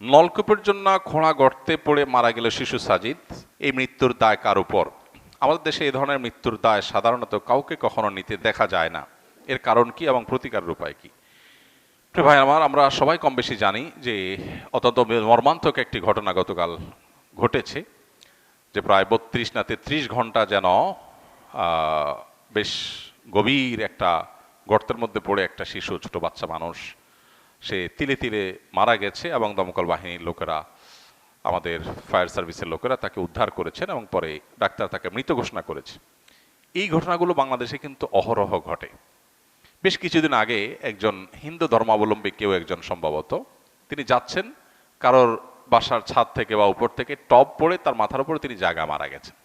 নলকূপের জন্য খোঁড়া গর্তে পড়ে মারা গেল শিশু সাজিদ, এই মৃত্যুর দায় কার উপর? আমাদের দেশে এই ধরনের মৃত্যুর দায় সাধারণত কাউকে কখনো নিতে দেখা যায় না। এর কারণ কি এবং প্রতিকারের উপায় কি? প্রিয় ভাই আমার, আমরা সবাই কম বেশি জানি যে অত্যন্ত মর্মান্তিক একটি ঘটনা গতকাল ঘটেছে, যে প্রায় 32 না 33 ঘন্টা যেন বেশ গভীর একটা গর্তের মধ্যে পড়ে একটা শিশু, ছোট বাচ্চা মানুষ, সে তিলে তিলে মারা গেছে এবং দমকল বাহিনীর লোকেরা, আমাদের ফায়ার সার্ভিসের লোকেরা তাকে উদ্ধার করেছেন এবং পরে ডাক্তার তাকে মৃত ঘোষণা করেছে। এই ঘটনাগুলো বাংলাদেশে কিন্তু অহরহ ঘটে। বেশ কিছুদিন আগে একজন হিন্দু ধর্মাবলম্বী কেউ একজন, সম্ভবত তিনি যাচ্ছেন কারোর বাসার ছাদ থেকে বা উপর থেকে টব পড়ে তার মাথার উপরে তিনি জায়গা মারা গেছেন।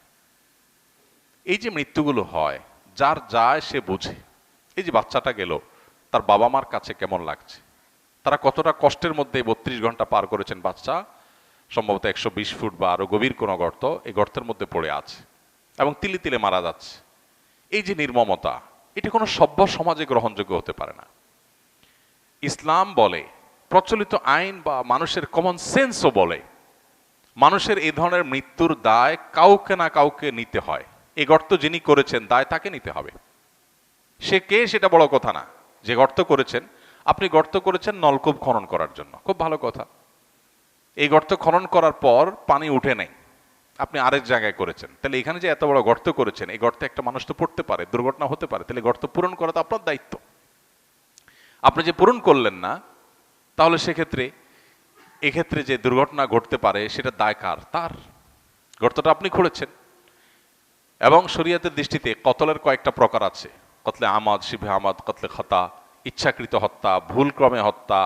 এই যে মৃত্যুগুলো হয়, যার যায় সে বুঝে। এই যে বাচ্চাটা গেল, তার বাবা মার কাছে কেমন লাগছে, তারা কতটা কষ্টের মধ্যে 32 ঘন্টা পার করেছেন। বাচ্চা সম্ভবত 120 ফুট বা আরো গভীর কোনো গর্ত, এই গর্তের মধ্যে পড়ে আছে এবং তিলে তিলে মারা যাচ্ছে। এই যে নির্মমতা, এটা কোনো সভ্য সমাজে গ্রহণযোগ্য হতে পারে না। ইসলাম বলে, প্রচলিত আইন বা মানুষের কমন সেন্সও বলে, মানুষের এই ধরনের মৃত্যুর দায় কাউকে না কাউকে নিতে হয়। এই গর্ত যিনি করেছেন, দায় তাকে নিতে হবে। সে কে সেটা বড় কথা না। যে গর্ত করেছেন, আপনি গর্ত করেছেন নলকূপ খনন করার জন্য, খুব ভালো কথা। এই গর্ত খনন করার পর পানি উঠে নেই, আপনি আরেক জায়গায় করেছেন, তাহলে এখানে যে এত বড় গর্ত করেছেন, এই গর্তে একটা মানুষ তো পড়তে পারে, দুর্ঘটনা হতে পারে, তাহলে গর্ত পূরণ করা তো আপনার দায়িত্ব। আপনি যে পূরণ করলেন না, তাহলে সেক্ষেত্রে এক্ষেত্রে যে দুর্ঘটনা ঘটতে পারে সেটা দায় কার? তার। গর্তটা আপনি খুঁড়েছেন। এবং শরীয়তের দৃষ্টিতে কতলের কয়েকটা প্রকার আছে: কতলে আমাদ, শিবে আমাদ, কতলে খতা, ইচ্ছাকৃত হত্যা, ভুলক্রমে হত্যা,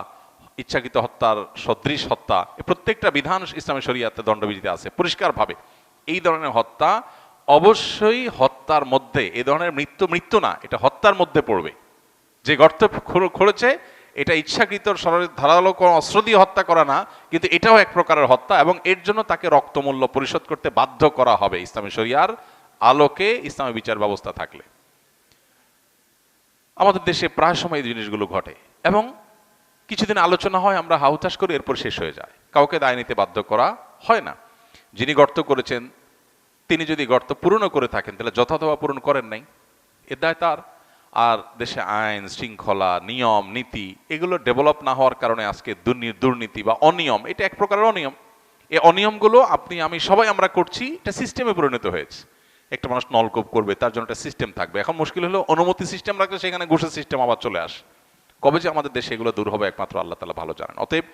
ইচ্ছাকৃত হত্যার সদৃশ হত্যা। এই প্রত্যেকটা বিধান ইসলামী শরীয়তে দণ্ডবিধিতে আছে পরিষ্কারভাবে। এই ধরনের হত্যা অবশ্যই হত্যার মধ্যে, এই ধরনের মৃত্যু মৃত্যু না, এটা হত্যার মধ্যে পড়বে। যে গর্ত খুঁড়েছে, এটা ইচ্ছাকৃত ধারালো কোনো অস্ত্র দিয়ে হত্যা করা না, কিন্তু এটাও এক প্রকারের হত্যা এবং এর জন্য তাকে রক্তমূল্য পরিশোধ করতে বাধ্য করা হবে ইসলামী শরিয়ার আলোকে, ইসলামী বিচার ব্যবস্থা থাকলে। আমাদের দেশে প্রায় সময় এই জিনিসগুলো ঘটে এবং কিছুদিন আলোচনা হয়, আমরা হাউতাশ করি, এরপর শেষ হয়ে যায়। কাউকে দায় নিতে বাধ্য করা হয় না। যিনি গর্ত করেছেন, তিনি যদি গর্ত পূরণও করে থাকেন, তাহলে যথাযথ পূরণ করেন নাই, এর দায় তার। আর দেশে আইন শৃঙ্খলা, নিয়ম নীতি এগুলো ডেভেলপ না হওয়ার কারণে আজকে দুর্নীতি বা অনিয়ম, এটা এক প্রকারের অনিয়ম। এই অনিয়মগুলো আপনি আমি সবাই আমরা করছি, এটা সিস্টেমে পরিণত হয়েছে। একটা মানুষ নলকূপ করবে, তার জন্য একটা সিস্টেম থাকবে। এখন মুশকিল হলো অনুমতি সিস্টেম রাখলে সেখানে ঘুষের সিস্টেম আবার চলে আসে। কবে যে আমাদের দেশে এগুলো দূর হবে একমাত্র আল্লাহ তাআলা ভালো জানেন। অতএব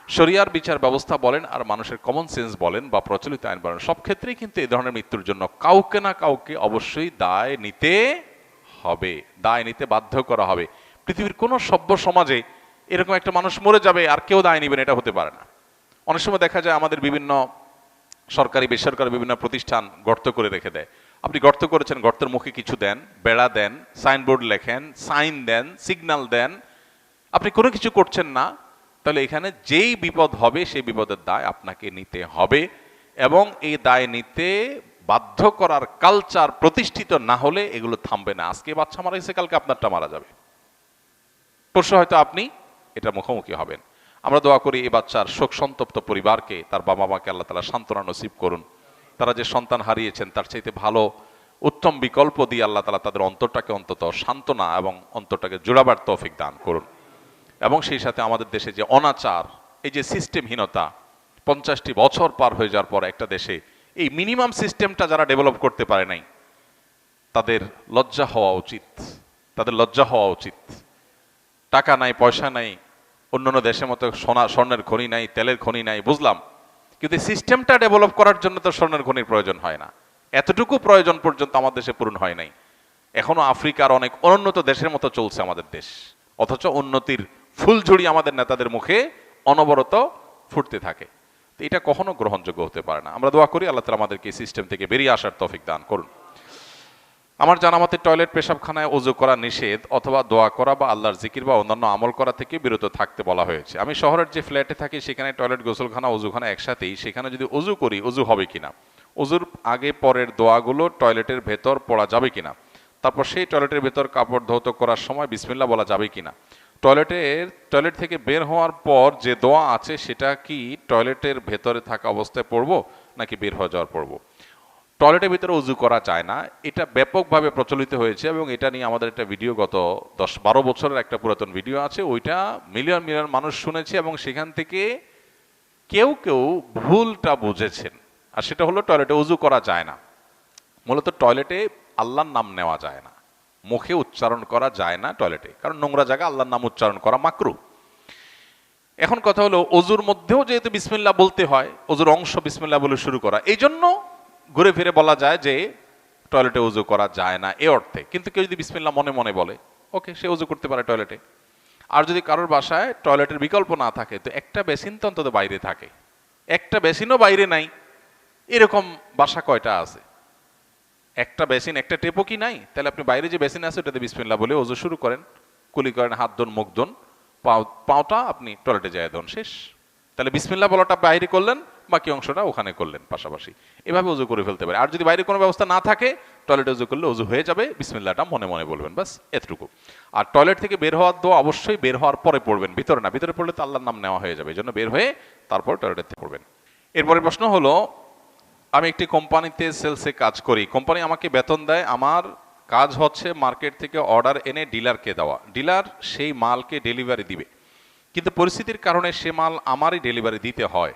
শরিয়ার বিচার ব্যবস্থা বলেন আর মানুষের কমন সেন্স বলেন বা প্রচলিত আইন বলেন, সব ক্ষেত্রেই কিন্তু এই ধরনের মৃত্যুর জন্য কাউকে না কাউকে অবশ্যই দায় নিতে হবে, দায় নিতে বাধ্য করা হবে। পৃথিবীর কোনো সভ্য সমাজে এরকম একটা মানুষ মরে যাবে আর কেউ দায় নিবেন, এটা হতে পারে না। অনেক সময় দেখা যায় আমাদের বিভিন্ন সরকারি বেসরকারি বিভিন্ন প্রতিষ্ঠান গর্ত করে রেখে দেয়। আপনি গর্ত করেছেন, গর্তের মুখে কিছু দেন, বেড়া দেন, সাইনবোর্ড লেখেন, সাইন দেন, সিগন্যাল দেন, আপনি কোনো কিছু করছেন না, তাহলে এখানে যেই বিপদ হবে সেই বিপদের দায় আপনাকে নিতে হবে। এবং এই দায় নিতে বাধ্য করার কালচার প্রতিষ্ঠিত না হলে এগুলো থামবে না। আজকে বাচ্চা মারা গেছে, কালকে আপনারটা মারা যাবে, পরশু হয়তো আপনি এটা মুখোমুখি হবেন। আমরা দোয়া করি এই বাচ্চার শোক সন্তপ্ত পরিবারকে, তার বাবা মাকে আল্লাহ তাআলা সান্ত্বনা নসিব করুন। তারা যে সন্তান হারিয়েছেন, তার চাইতে ভালো উত্তম বিকল্প দিয়ে আল্লাহ তাআলা তাদের অন্তরটাকে অন্তত সান্ত্বনা এবং অন্তরটাকে জোড়াবার তৌফিক দান করুন। এবং সেই সাথে আমাদের দেশে যে অনাচার, এই যে সিস্টেমহীনতা, 50টি বছর পার হয়ে যাওয়ার পর একটা দেশে এই মিনিমাম সিস্টেমটা যারা ডেভেলপ করতে পারে নাই, তাদের লজ্জা হওয়া উচিত, তাদের লজ্জা হওয়া উচিত। টাকা নাই, পয়সা নাই, অন্যান্য দেশের মতো স্বর্ণের খনি নাই, তেলের খনি নাই, বুঝলাম, কিন্তু সিস্টেমটা ডেভেলপ করার জন্য তো স্বর্ণের খনির প্রয়োজন হয় না। এতটুকু প্রয়োজন পর্যন্ত আমার দেশে পূরণ হয় নাই। এখনো আফ্রিকার অনেক অনুন্নত দেশের মতো চলছে আমাদের দেশ, অথচ উন্নতির ফুলঝুড়ি আমাদের নেতাদের মুখে অনবরত ফুটতে থাকে। তো এটা কখনো গ্রহণযোগ্য হতে পারে না। আমরা দোয়া করি আল্লাহ তাআলা আমাদেরকে এই সিস্টেম থেকে বেরিয়ে আসার তৌফিক দান করুন। আমার জানা মতে টয়লেট, পেশাবখানায় ওযু করা নিষেধ, অথবা দোয়া করা বা আল্লাহর জিকির বা অন্যান্য আমল করা থেকে বিরত থাকতে বলা হয়েছে। আমি শহরের যে ফ্ল্যাটে থাকি সেখানে টয়লেট, গোসলখানা, ওযুখানা একসাথেই। সেখানে যদি ওযু করি, ওযু হবে কিনা, ওযুর আগে পরের দোয়াগুলো টয়লেটের ভেতর পড়া যাবে কিনা, তারপর সেই টয়লেটের ভেতর কাপড় ধৌত করার সময় বিসমিল্লাহ বলা যাবে কিনা, টয়লেট থেকে বের হওয়ার পর যে দোয়া আছে সেটা কি টয়লেটের ভেতরে থাকা অবস্থায় পড়বো নাকি বের হয়ে যাওয়ার পড়বো? টয়লেটের ভিতরে উজু করা যায় না, এটা ব্যাপকভাবে প্রচলিত হয়েছে এবং এটা নিয়ে আমাদের একটা ভিডিও গত 10-12 বছরের একটা পুরাতন ভিডিও আছে, ওইটা মিলিয়ন মিলিয়ন মানুষ শুনেছে এবং সেখান থেকে কেউ কেউ ভুলটা বুঝেছেন। আর সেটা হলো টয়লেটে উজু করা যায় না। মূলত টয়লেটে আল্লাহর নাম নেওয়া যায় না, মুখে উচ্চারণ করা যায় না টয়লেটে, কারণ নোংরা জায়গা আল্লাহর নাম উচ্চারণ করা মাকরু। এখন কথা হলো অজুর মধ্যেও যেহেতু বিসমিল্লাহ বলতে হয়, অজুর অংশ বিসমিল্লাহ বলে শুরু করা, এই জন্য ঘুরে ফিরে বলা যায় যে টয়লেটে উজু করা যায় না এ অর্থে। কিন্তু কেউ যদি বিসমিল্লাহ মনে মনে বলে, ওকে, সে উজু করতে পারে টয়লেটে। আর যদি কারোর বাসায় টয়লেটের বিকল্প না থাকে, তো একটা বেসিন তো অন্তত বাইরে থাকে, একটা বেসিনও বাইরে নাই, এরকম বাসা কয়টা আছে? একটা বেসিন একটা টেপও কি নাই? তাহলে আপনি বাইরে যে বেসিন আছে ওটাতে বিসমিল্লাহ বলে ওযু শুরু করেন, কুলি করেন, হাত ধোন, মুখ ধোন, পাওটা আপনি টয়লেটে যায় ধোন, শেষ। তাহলে বিসমিল্লাহ বলাটা বাইরে করলেন, বাকি অংশটা ওখানে করলেন পাশাপাশি, এভাবে ওযু করে ফেলতে পারে। আর যদি বাইরে কোনো ব্যবস্থা না থাকে, টয়লেটে ওযু করলে ওযু হয়ে যাবে, বিসমিল্লাহটা মনে মনে বলবেন, বাস এতটুকু। আর টয়লেট থেকে বের হওয়ার দোয়া অবশ্যই বের হওয়ার পরে পড়বেন, ভিতরে না। ভিতরে পড়লে তো আল্লাহর নাম নেওয়া হয়ে যাবে, এই জন্য বের হয়ে তারপর টয়লেটে পড়বেন। এরপরে প্রশ্ন হলো, আমি একটি কোম্পানিতে সেলসে কাজ করি, কোম্পানি আমাকে বেতন দেয়, আমার কাজ হচ্ছে মার্কেট থেকে অর্ডার এনে ডিলারকে দেওয়া, ডিলার সেই মালকে ডেলিভারি দিবে, কিন্তু পরিস্থিতির কারণে সে মাল আমারই ডেলিভারি দিতে হয়।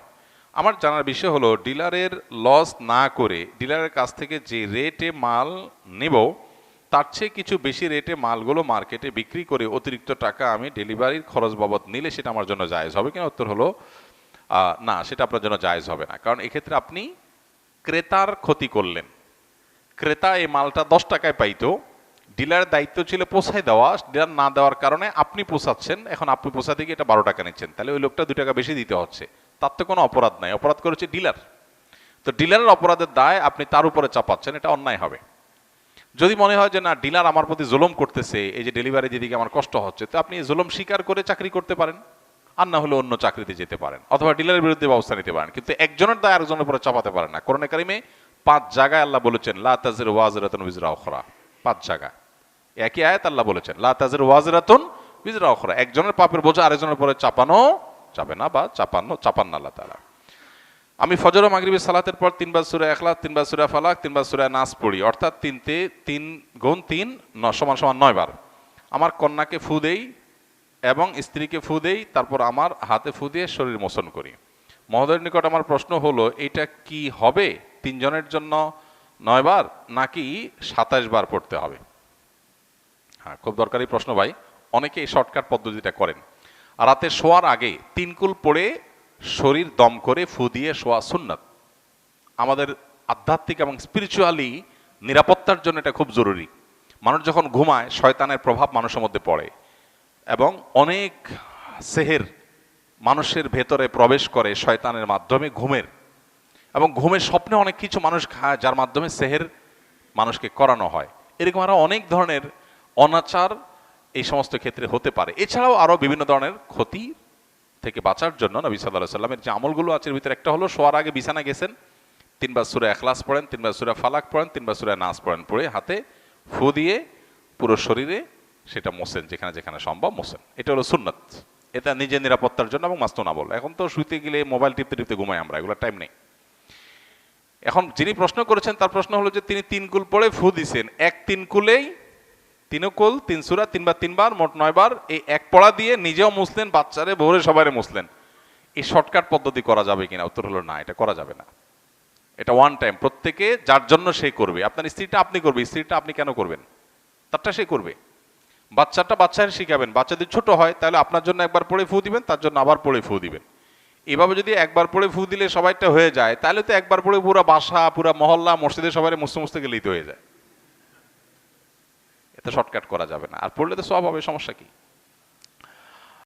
আমার জানার বিষয় হলো, ডিলারের লস না করে ডিলারের কাছ থেকে যে রেটে মাল নেব তার চেয়ে কিছু বেশি রেটে মালগুলো মার্কেটে বিক্রি করে অতিরিক্ত টাকা আমি ডেলিভারির খরচ বাবদ নিলে সেটা আমার জন্য জায়েজ হবে কিনা? উত্তর হলো না, সেটা আপনার জন্য জায়েজ হবে না। কারণ এক্ষেত্রে আপনি ক্রেতার ক্ষতি করলেন। ক্রেতা এই মালটা 10 টাকায় পাইতো, ডিলারের দায়িত্ব ছিল পোষায় দেওয়া, ডিলার না দেওয়ার কারণে আপনি পোষাচ্ছেন, এখন আপনি পোষাতে গিয়ে এটা 12 টাকা নিচ্ছেন, তাহলে ওই লোকটা 2 টাকা বেশি দিতে হচ্ছে। তার তো কোনো অপরাধ নাই, অপরাধ করেছে ডিলার। তো ডিলারের অপরাধের দায় আপনি তার উপরে চাপাচ্ছেন, এটা অন্যায় হবে। যদি মনে হয় যে না, ডিলার আমার প্রতি জুলুম করতেছে, এই যে ডেলিভারি দিদিকে আমার কষ্ট হচ্ছে, তো আপনি জুলুম স্বীকার করে চাকরি করতে পারেন, আর না হলে অন্য চাকরিতে যেতে পারেন, অথবা ডিলারের বিরুদ্ধে ব্যবস্থা নিতে পারেন। কিন্তু একজনের দায় আরেকজনের উপরে চাপাতে পারেন না। কোরআনে কারিমে 5 জায়গায় আল্লাহ বলেছেন লা তাজিরু ওয়াজিরাতুন বিজরা উখরা, 5 জায়গায় একই আয়াত আল্লাহ বলেছেন লা তাজিরু ওয়াজিরাতুন বিজরা উখরা, একজনের পাপের বোঝা আরেকজনের উপরে চাপানো যাবে না, বা চাপান না আল্লাহ তাআলা। আমি ফজর ও মাগরিবের সালাতের পর 3 বার সূরা ইখলাস, 3 বার সূরা ফালাক, 3 বার সূরা নাস পড়ি, অর্থাৎ 3 গুণ 3 9 বার। আমার কন্যাকে ফু দেই এবং স্ত্রীকে ফু দেই, তারপর আমার হাতে ফু দিয়ে শরীর মোচন করি। মহোদয়ের নিকট আমার প্রশ্ন হলো, এটা কি হবে 3 জনের জন্য 9 বার নাকি 27 বার পড়তে হবে? হ্যাঁ, খুব দরকারি প্রশ্ন ভাই। অনেকে এই শর্টকাট পদ্ধতিটা করেন। আর রাতে শোয়ার আগে 3 কুল পড়ে শরীর দম করে ফু দিয়ে শোয়া সুন্নাত। আমাদের আধ্যাত্মিক এবং স্পিরিচুয়ালি নিরাপত্তার জন্য এটা খুব জরুরি। মানুষ যখন ঘুমায়, শয়তানের প্রভাব মানুষের মধ্যে পড়ে এবং অনেক সেহের মানুষের ভেতরে প্রবেশ করে শয়তানের মাধ্যমে ঘুমের, এবং ঘুমের স্বপ্নে অনেক কিছু মানুষ খায় যার মাধ্যমে সেহের মানুষকে করানো হয়। এরকম আরো অনেক ধরনের অনাচার এই সমস্ত ক্ষেত্রে হতে পারে। এছাড়াও আরো বিভিন্ন ধরনের ক্ষতি থেকে বাঁচার জন্য নবী সাল্লাল্লাহু আলাইহি সাল্লামের যে আমলগুলো আছে এর ভিতরে একটা হলো, শোয়ার আগে বিছানা গেছেন, 3 বার সূরা ইখলাস পড়েন, 3 বার সূরা ফালাক পড়েন, 3 বার সূরা নাস পড়েন, পড়ে হাতে ফু দিয়ে পুরো শরীরে সেটা মোছেন, যেখানে যেখানে সম্ভব মোছেন। এটা হলো সুন্নাত। এটা নিজের নিরাপত্তার জন্য এবং মাসনুনাবল। এখন তো শুতে গেলে মোবাইল টিপতে টিপতে ঘুমাই আমরা, এগুলো টাইম নেই। এখন যিনি প্রশ্ন করেছেন তার প্রশ্ন হলো যে তিনি 3 কুল পড়ে ফু দিছেন, 3 কুলেই 3 কুল 3 সূরা 3 বার 3 বার মোট 9 বার, এই এক পড়া দিয়ে নিজেও মুছলেন, বাচ্চারে বউরে সবাইরে মুছলেন। এই শর্টকাট পদ্ধতি করা যাবে কিনা? উত্তর হলো না, এটা করা যাবে না। এটা ওয়ান টাইম, প্রত্যেকে যার জন্য সে করবে। আপনার স্ত্রীটা আপনি করবে, স্ত্রীটা আপনি কেন করবেন? তারটা সে করবে। বাচ্চাটা বাচ্চারে শিখাবেন, বাচ্চা যদি ছোট হয় তাহলে আপনার জন্য একবার পড়ে ফু দিবেন, তার জন্য আবার পড়ে ফু দিবেন। এভাবে যদি একবার পড়ে ফু দিলে সবাইটা হয়ে যায়, তাহলে তো একবার পড়ে পুরো বাসা, পুরো মহল্লা, মসজিদে সবাই মুছতে মুছতে গেলেই তো হয়ে যায়। এতে শর্টকাট করা যাবে না। আর পড়লে তো সব হবে, সমস্যা কি?